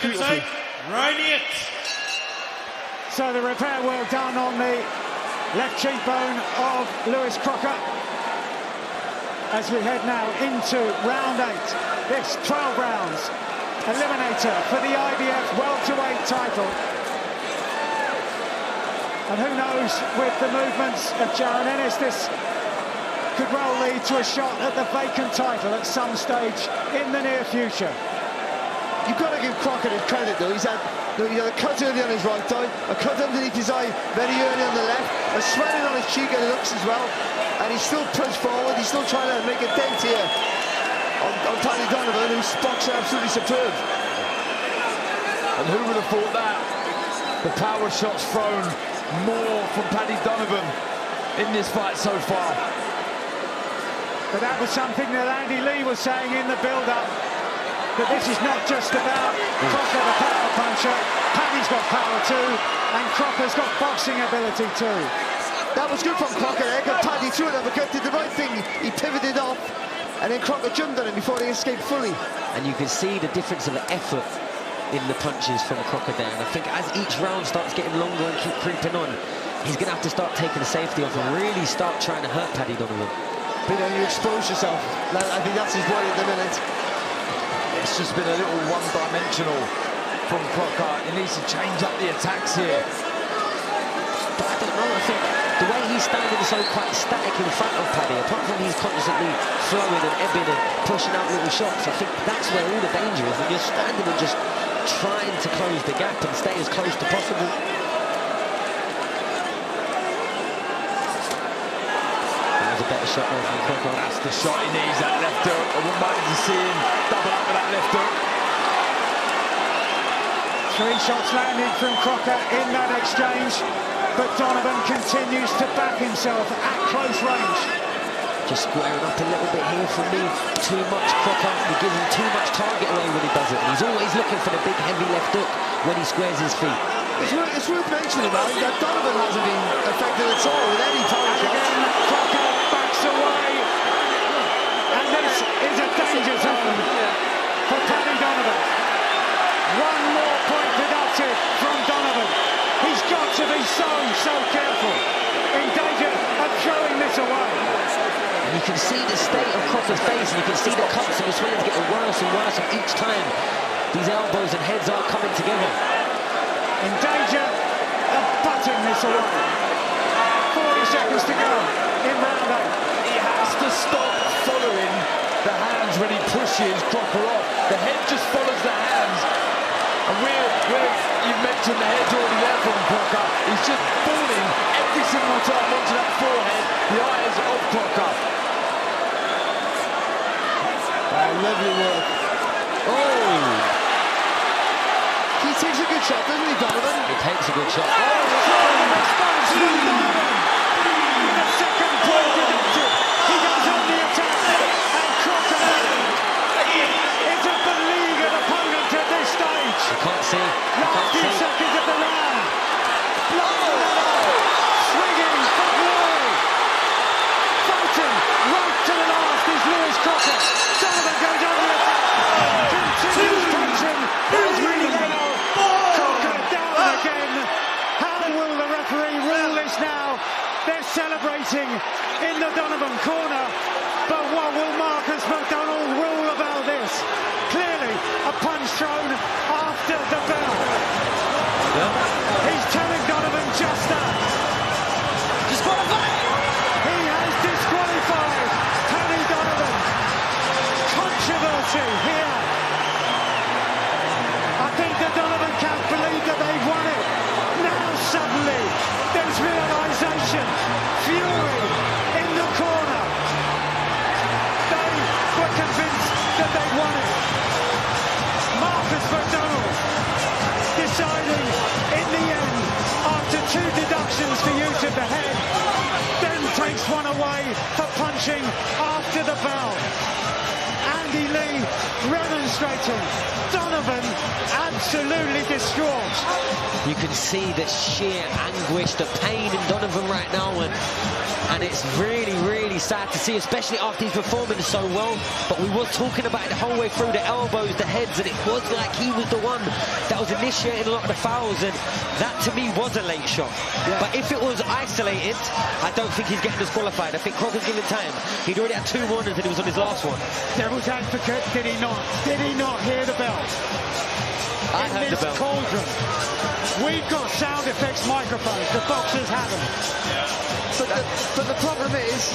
beautifully. Right. So the repair work done on the left cheekbone of Lewis Crocker as we head now into round 8. This 12 rounds eliminator for the IBF welterweight title. And who knows, with the movements of Jaron Ennis, this could well lead to a shot at the vacant title at some stage in the near future. You've got to give Crocker his credit, though. He's had a cut early on his right eye, a cut underneath his eye very early on the left, a swelling on his cheek and it looks as well. And he's still pushed forward, he's still trying to make a dent here on Paddy Donovan, whose spots are absolutely superb. And who would have thought that? The power shots thrown more from Paddy Donovan in this fight so far. But that was something that Andy Lee was saying in the build-up. But this is not just about Crocker, the power puncher. Paddy's got power too, and Crocker's got boxing ability too. That was good from Crocker. There got Paddy through it, but did the right thing. He pivoted off, and then Crocker jumped on him before he escaped fully. And you can see the difference of effort in the punches from Crocker there. And I think as each round starts getting longer and keep creeping on, he's going to have to start taking the safety off and really start trying to hurt Paddy Donovan. But then you expose yourself. I think that's his worry at the minute. It's just been a little one-dimensional from Crocker. He needs to change up the attacks here. But I don't know, I think the way he's standing so quite static in front of Paddy, apart from he's constantly throwing and ebbing and pushing out little shots, I think that's where all the danger is, when you're standing and just trying to close the gap and stay as close to possible. That was a better shot there from Crocker. That's the shot he needs, that left hook. I wouldn't mind to see him double up with that left hook. 3 shots landed from Crocker in that exchange, but Donovan continues to back himself at close range. Just squaring up a little bit here for me. Too much Crocker. He gives him too much target away when he does it. And he's always looking for the big heavy left hook when he squares his feet. It's worth mentioning, man, that Donovan hasn't been affected at all with any power shots. Again, Crocker backs away. And this is a danger zone for Paddy Donovan. One more point deducted from Donovan. He's got to be so careful. In danger of throwing this away. And you can see the state of Crocker's face, and you can see the cuts and the swellings getting worse and worse, and each time these elbows and heads are coming together. In danger of butting this away. 40 seconds to go in round 8. He has to stop following the hands when he pushes Crocker off. The head just follows the hands. And you've mentioned the head's already there from Crocker. He's just falling every single time onto that forehead, the eyes of Crocker. Lovely work. Oh! He takes a good shot, doesn't he, Donovan? He takes a good shot. Response from Donovan. The second point deducted. He goes on the attack. And Crocker is a beleaguered opponent at this stage. You can't see. Last few seconds of the round. Swinging for glory. Fighting right to the last is Lewis Crocker. Donovan goes on the attack. Continues punching. There's Crocker down again. How will the referee rule this now? They're celebrating in the Donovan corner. But what will Marcus McDonnell rule about this? Clearly a punch thrown after the bell. He's telling Donovan just that. Disqualified! He has disqualified Paddy Donovan. Controversy here. I think that Donovan can't believe that they've won it. Now suddenly there's realisation. Fury in the corner. They were convinced that they won it. Marcus McDonnell deciding in the end, after 2 deductions for use of the head, then takes one away for punching after the bell. Andy Lee remonstrating. Donovan absolutely distraught. You can see the sheer anguish, the pain in Donovan right now, and it's really sad to see, especially after he's performing so well. But we were talking about it the whole way through, the elbows, the heads, and it was like he was the one initiating a lot of the fouls, and that to me was a late shot. Yeah. But if it was isolated, I don't think he's getting disqualified. I think Crocker's given time. He'd already had 2 warnings and he was on his last one. Devil's advocate, did he not? Did he not hear the bell? I heard the bell. Cauldron. We've got sound effects microphones. The boxers haven't. But the problem is,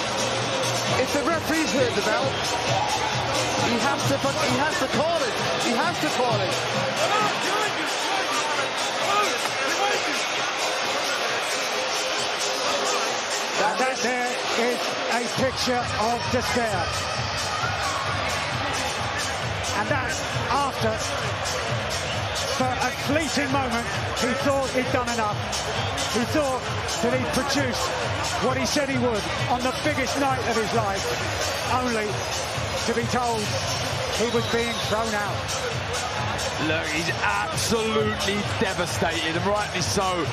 if the referee's heard the bell, he has to call it. He has to call it. That there is a picture of despair. And that after, for a fleeting moment, he thought he'd done enough. He thought that he'd produced what he said he would on the biggest night of his life, only to be told he was being thrown out. Look, he's absolutely devastated, and rightly so.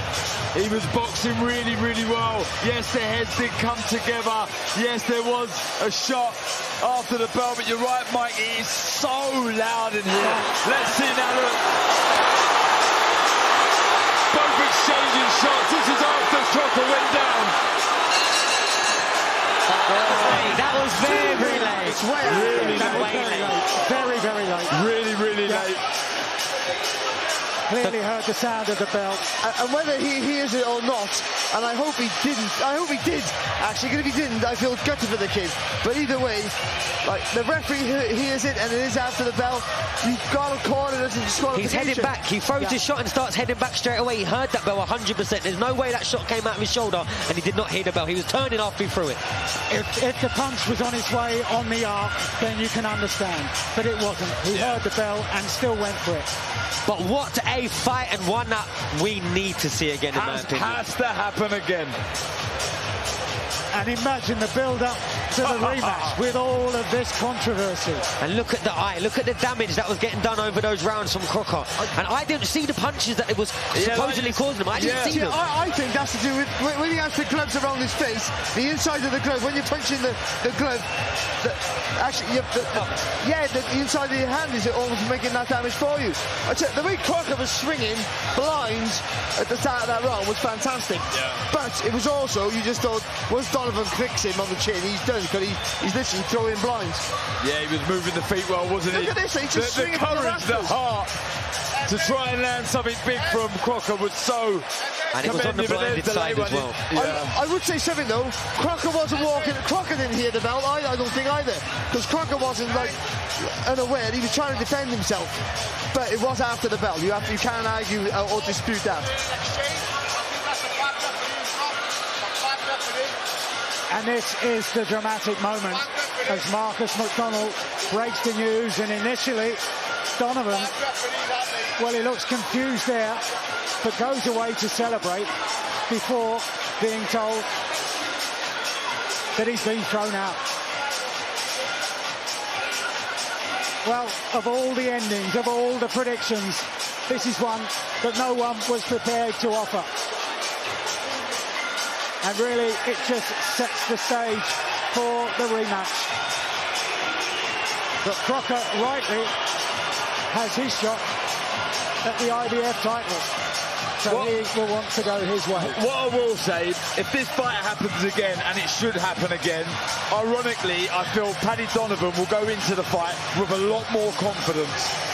He was boxing really, really well. Yes, their heads did come together. Yes, there was a shot after the bell, but you're right, Mike, it is so loud in here. Let's see now, look. Both exchanging shots. This is after Crocker went down. That was very, very late. It's way out. Really late. Very, very late. Really, really late. Clearly heard the sound of the bell. And whether he hears it or not, and I hope he didn't. I hope he did, actually, because if he didn't, I feel gutted for the kid. But either way, like, the referee hears it and it is after the bell, you've got to call it as a disqualification. He's heading back. He throws his shot and starts heading back straight away. He heard that bell 100%. There's no way that shot came out of his shoulder and he did not hear the bell. He was turning after he threw it. If the punch was on its way on the arc, then you can understand. But it wasn't. He heard the bell and still went for it. But what a fight, and one that we need to see again, in my opinion. Has to happen again. And imagine the build-up to the rematch with all of this controversy. And look at the eye, look at the damage that was getting done over those rounds from Crocker. And I didn't see the punches that it was supposedly causing him. I didn't see them. I think that's to do with when he has the gloves around his face, the inside of the glove, when you're punching the glove, the inside of your hand is almost making that damage for you. I tell you, the way Crocker was swinging blind at the start of that round was fantastic. Yeah. But it was also, you just thought, once Donovan clicks him on the chin, he's done, because he's literally throwing blinds. Yeah, he was moving the feet well, wasn't he? Look at this, he's just the swinging courage, the heart to try and land something big from Crocker was so. And it was on the blinded side as well. Yeah. I would say something though. Crocker wasn't walking. Crocker didn't hear the bell. I don't think either, because Crocker wasn't like unaware. He was trying to defend himself. But it was after the bell. You can't argue or dispute that. And this is the dramatic moment as Marcus McDonnell breaks the news, and initially Donovan, well, he looks confused there, but goes away to celebrate before being told that he's been thrown out. Well, of all the endings, of all the predictions, this is one that no one was prepared to offer. And really, it just sets the stage for the rematch. But Crocker, rightly, has his shot at the IBF title. So he will want to go his way. What I will say, if this fight happens again, and it should happen again, ironically, I feel Paddy Donovan will go into the fight with a lot more confidence.